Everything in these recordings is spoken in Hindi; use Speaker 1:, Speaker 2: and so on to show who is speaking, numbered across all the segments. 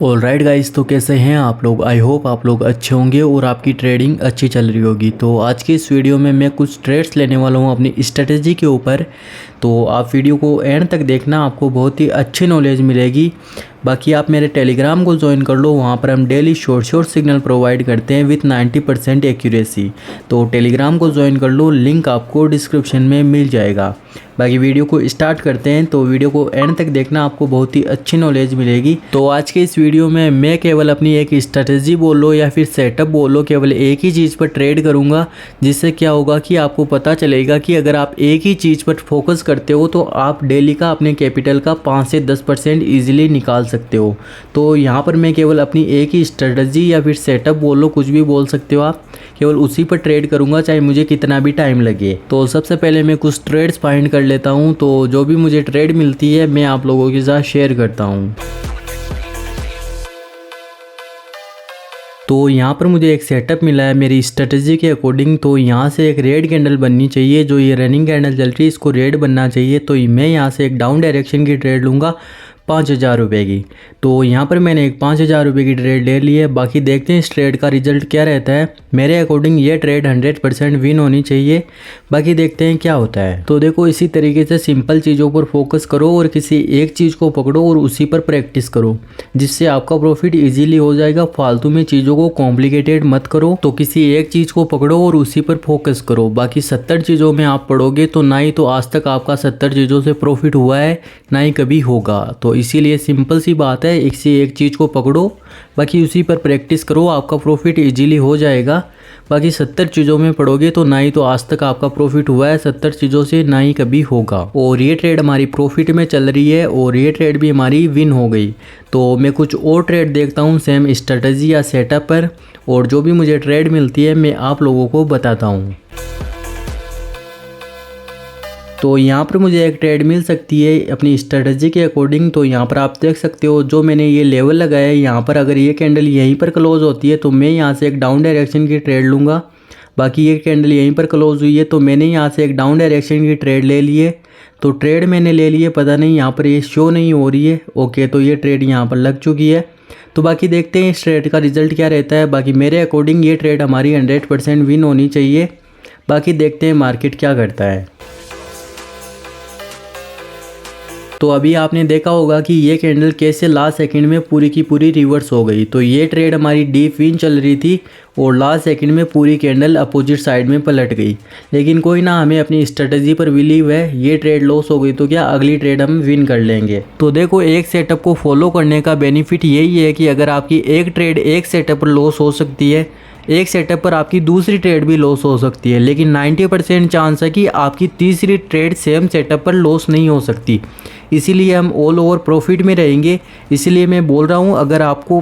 Speaker 1: ऑलराइट गाइस, तो कैसे हैं आप लोग। आई होप आप लोग अच्छे होंगे और आपकी ट्रेडिंग अच्छी चल रही होगी। तो आज की इस वीडियो में मैं कुछ ट्रेड्स लेने वाला हूं अपनी स्ट्रेटजी के ऊपर। तो आप वीडियो को एंड तक देखना, आपको बहुत ही अच्छी नॉलेज मिलेगी। बाकी आप मेरे टेलीग्राम को ज्वाइन कर लो, वहाँ पर हम डेली शॉर्ट सिग्नल प्रोवाइड करते हैं विथ 90% एक्यूरेसी। तो टेलीग्राम को ज्वाइन कर लो, लिंक आपको डिस्क्रिप्शन में मिल जाएगा। बाकी वीडियो को स्टार्ट करते हैं। तो वीडियो को एंड तक देखना, आपको बहुत ही अच्छी नॉलेज मिलेगी। तो आज के इस वीडियो में मैं केवल अपनी एक स्ट्रेटजी बोल लो या फिर सेटअप बोल लो, केवल एक ही चीज़ पर ट्रेड करूँगा। जिससे क्या होगा कि आपको पता चलेगा कि अगर आप एक ही चीज़ पर फोकस करते हो तो आप डेली का अपने कैपिटल का 5 से 10% ईजिली निकाल सकते हो। तो यहाँ पर मैं केवल अपनी एक ही स्ट्रेटजी या फिर सेटअप बोल लो, कुछ भी बोल सकते हो आप, केवल उसी पर ट्रेड करूँगा, चाहे मुझे कितना भी टाइम लगे। तो सबसे पहले मैं कुछ ट्रेड्स फाइंड कर लेता हूँ। तो जो भी मुझे ट्रेड मिलती है मैं आप लोगों के साथ शेयर करता हूँ। तो यहाँ पर मुझे एक सेटअप मिला है मेरी स्ट्रेटजी के अकॉर्डिंग। तो यहाँ से एक रेड कैंडल बननी चाहिए, जो ये रनिंग कैंडल चल रही है इसको रेड बनना चाहिए। तो मैं यहाँ से एक डाउन डायरेक्शन की ट्रेड लूँगा 5,000 रुपये की। तो यहाँ पर मैंने एक 5,000 रुपये की ट्रेड ले ली है। बाकी देखते हैं इस ट्रेड का रिजल्ट क्या रहता है। मेरे अकॉर्डिंग ये ट्रेड 100% विन होनी चाहिए। बाकी देखते हैं क्या होता है। तो देखो, इसी तरीके से सिंपल चीज़ों पर फोकस करो और किसी एक चीज़ को पकड़ो और उसी पर प्रैक्टिस करो, जिससे आपका प्रॉफिट ईजिली हो जाएगा। फालतू में चीज़ों को कॉम्प्लिकेटेड मत करो। तो किसी एक चीज़ को पकड़ो और उसी पर फोकस करो। बाकी 70 चीज़ों में आप पढ़ोगे तो ना ही तो आज तक आपका 70 चीज़ों से प्रॉफिट हुआ है, ना ही कभी होगा। तो इसीलिए सिंपल सी बात है, किसी एक चीज़ को पकड़ो, बाकी उसी पर प्रैक्टिस करो, आपका प्रॉफिट इजीली हो जाएगा। बाकी 70 चीज़ों में पढ़ोगे तो ना ही तो आज तक आपका प्रॉफिट हुआ है 70 चीज़ों से, ना ही कभी होगा। और ये ट्रेड हमारी प्रॉफिट में चल रही है और ये ट्रेड भी हमारी विन हो गई। तो मैं कुछ और ट्रेड देखता हूँ सेम स्ट्रेटजी या सेटअप पर, और जो भी मुझे ट्रेड मिलती है मैं आप लोगों को बताता हूँ। तो यहाँ पर मुझे एक ट्रेड मिल सकती है अपनी स्ट्रेटजी के अकॉर्डिंग। तो यहाँ पर आप देख सकते हो, जो मैंने ये लेवल लगाया है यहाँ पर, अगर ये कैंडल यहीं पर क्लोज होती है तो मैं यहाँ से एक डाउन डायरेक्शन की ट्रेड लूँगा। बाकी ये कैंडल यहीं पर क्लोज हुई है तो मैंने यहाँ से एक डाउन डायरेक्शन की ट्रेड ले ली है। तो ट्रेड मैंने ले ली है, पता नहीं यहाँ पर ये शो नहीं हो रही है। ओके, तो ये ट्रेड यहाँ पर लग चुकी है। तो बाकी देखते हैं इस ट्रेड का रिजल्ट क्या रहता है। बाकी मेरे अकॉर्डिंग ये ट्रेड हमारी 100% विन होनी चाहिए। बाकी देखते हैं मार्केट क्या करता है। तो अभी आपने देखा होगा कि ये कैंडल कैसे लास्ट सेकंड में पूरी की पूरी रिवर्स हो गई। तो ये ट्रेड हमारी डीप विन चल रही थी और लास्ट सेकंड में पूरी कैंडल अपोजिट साइड में पलट गई। लेकिन कोई ना, हमें अपनी स्ट्रेटजी पर बिलीव है। ये ट्रेड लॉस हो गई तो क्या, अगली ट्रेड हम विन कर लेंगे। तो देखो, एक सेटअप को फॉलो करने का बेनिफिट यही है कि अगर आपकी एक ट्रेड एक सेटअप पर लॉस हो सकती है, एक सेटअप पर आपकी दूसरी ट्रेड भी लॉस हो सकती है, लेकिन 90% चांस है कि आपकी तीसरी ट्रेड सेम सेटअप पर लॉस नहीं हो सकती। इसीलिए हम ऑल ओवर प्रॉफिट में रहेंगे। इसीलिए मैं बोल रहा हूँ, अगर आपको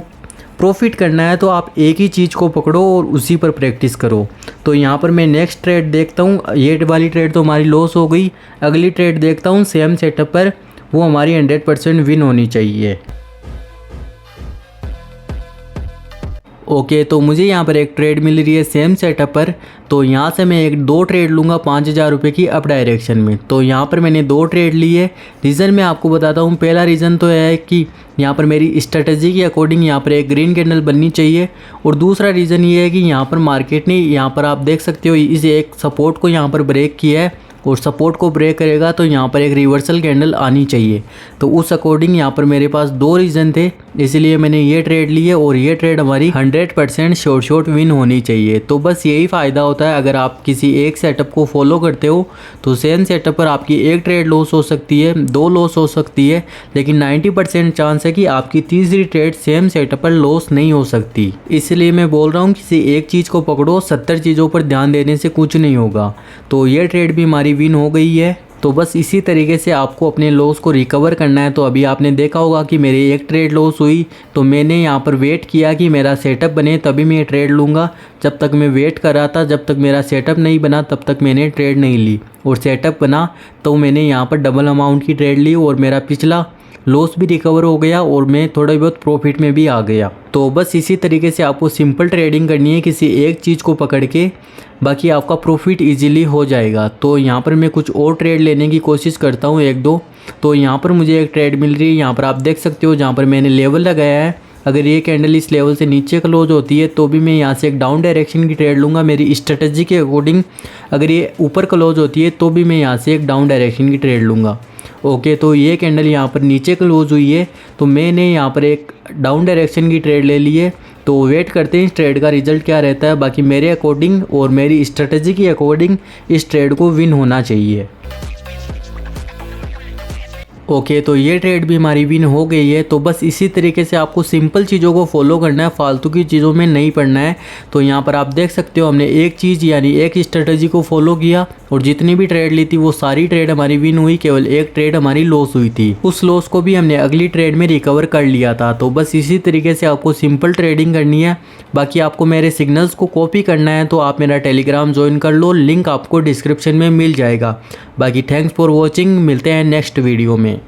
Speaker 1: प्रॉफिट करना है तो आप एक ही चीज़ को पकड़ो और उसी पर प्रैक्टिस करो। तो यहाँ पर मैं नेक्स्ट ट्रेड देखता हूँ। ये वाली ट्रेड तो हमारी लॉस हो गई। अगली ट्रेड देखता हूँ सेम सेटअप पर, वो हमारी 100% विन होनी चाहिए। ओके, तो मुझे यहाँ पर एक ट्रेड मिल रही है सेम सेटअप पर। तो यहाँ से मैं एक दो ट्रेड लूँगा 5,000 रुपये की अप डायरेक्शन में। तो यहाँ पर मैंने दो ट्रेड ली है। रीज़न मैं आपको बताता हूँ। पहला रीज़न तो यह है कि यहाँ पर मेरी स्ट्रेटजी के अकॉर्डिंग यहाँ पर एक ग्रीन कैंडल बननी चाहिए। और दूसरा रीज़न ये है कि यहाँ पर मार्केट ने, यहाँ पर आप देख सकते हो, इस एक सपोर्ट को यहाँ पर ब्रेक किया है और सपोर्ट को ब्रेक करेगा तो यहाँ पर एक रिवर्सल कैंडल आनी चाहिए। तो उस अकॉर्डिंग यहाँ पर मेरे पास दो रीज़न थे, इसलिए मैंने ये ट्रेड ली है। और ये ट्रेड हमारी 100% शॉर्ट विन होनी चाहिए। तो बस यही फ़ायदा होता है, अगर आप किसी एक सेटअप को फॉलो करते हो तो सेम सेटअप पर आपकी एक ट्रेड लॉस हो सकती है, दो लॉस हो सकती है, लेकिन 90% चांस है कि आपकी तीसरी ट्रेड सेम सेटअप पर लॉस नहीं हो सकती। इसलिए मैं बोल रहा हूँ, किसी एक चीज़ को पकड़ो, 70 चीज़ों पर ध्यान देने से कुछ नहीं होगा। तो ये ट्रेड भी हमारी विन हो गई है। तो बस इसी तरीके से आपको अपने लॉस को रिकवर करना है। तो अभी आपने देखा होगा कि मेरी एक ट्रेड लॉस हुई तो मैंने यहाँ पर वेट किया कि मेरा सेटअप बने तभी मैं ट्रेड लूँगा। जब तक मैं वेट कर रहा था, जब तक मेरा सेटअप नहीं बना तब तक मैंने ट्रेड नहीं ली। और सेटअप बना तो मैंने यहाँ पर डबल अमाउंट की ट्रेड ली और मेरा पिछला लॉस भी रिकवर हो गया और मैं थोड़ा बहुत प्रॉफिट में भी आ गया। तो बस इसी तरीके से आपको सिंपल ट्रेडिंग करनी है, किसी एक चीज़ को पकड़ के, बाकी आपका प्रॉफिट इजीली हो जाएगा। तो यहाँ पर मैं कुछ और ट्रेड लेने की कोशिश करता हूँ, एक दो। तो यहाँ पर मुझे एक ट्रेड मिल रही है, यहाँ पर आप देख सकते हो, जहाँ पर मैंने लेवल लगाया है अगर ये कैंडल इस लेवल से नीचे क्लोज होती है तो भी मैं यहाँ से एक डाउन डायरेक्शन की ट्रेड लूँगा मेरी स्ट्रेटजी के अकॉर्डिंग। अगर ये ऊपर क्लोज होती है तो भी मैं यहाँ से एक डाउन डायरेक्शन की ट्रेड लूँगा। ओके, तो ये कैंडल यहाँ पर नीचे क्लोज हुई है तो मैंने यहाँ पर एक डाउन डायरेक्शन की ट्रेड ले ली है। तो वेट करते हैं इस ट्रेड का रिजल्ट क्या रहता है। बाकी मेरे अकॉर्डिंग और मेरी स्ट्रेटजी के अकॉर्डिंग इस ट्रेड को विन होना चाहिए। ओके, तो ये ट्रेड भी हमारी विन हो गई है। तो बस इसी तरीके से आपको सिंपल चीज़ों को फॉलो करना है, फालतू की चीज़ों में नहीं पड़ना है। तो यहाँ पर आप देख सकते हो हमने एक चीज़ यानी एक स्ट्रेटजी को फॉलो किया और जितनी भी ट्रेड ली थी वो सारी ट्रेड हमारी विन हुई, केवल एक ट्रेड हमारी लॉस हुई थी। उस लॉस को भी हमने अगली ट्रेड में रिकवर कर लिया था। तो बस इसी तरीके से आपको सिंपल ट्रेडिंग करनी है। बाकी आपको मेरे सिग्नल्स को कॉपी करना है तो आप मेरा टेलीग्राम ज्वाइन कर लो, लिंक आपको डिस्क्रिप्शन में मिल जाएगा। बाकी थैंक्स फॉर वॉचिंग, मिलते हैं नेक्स्ट वीडियो में।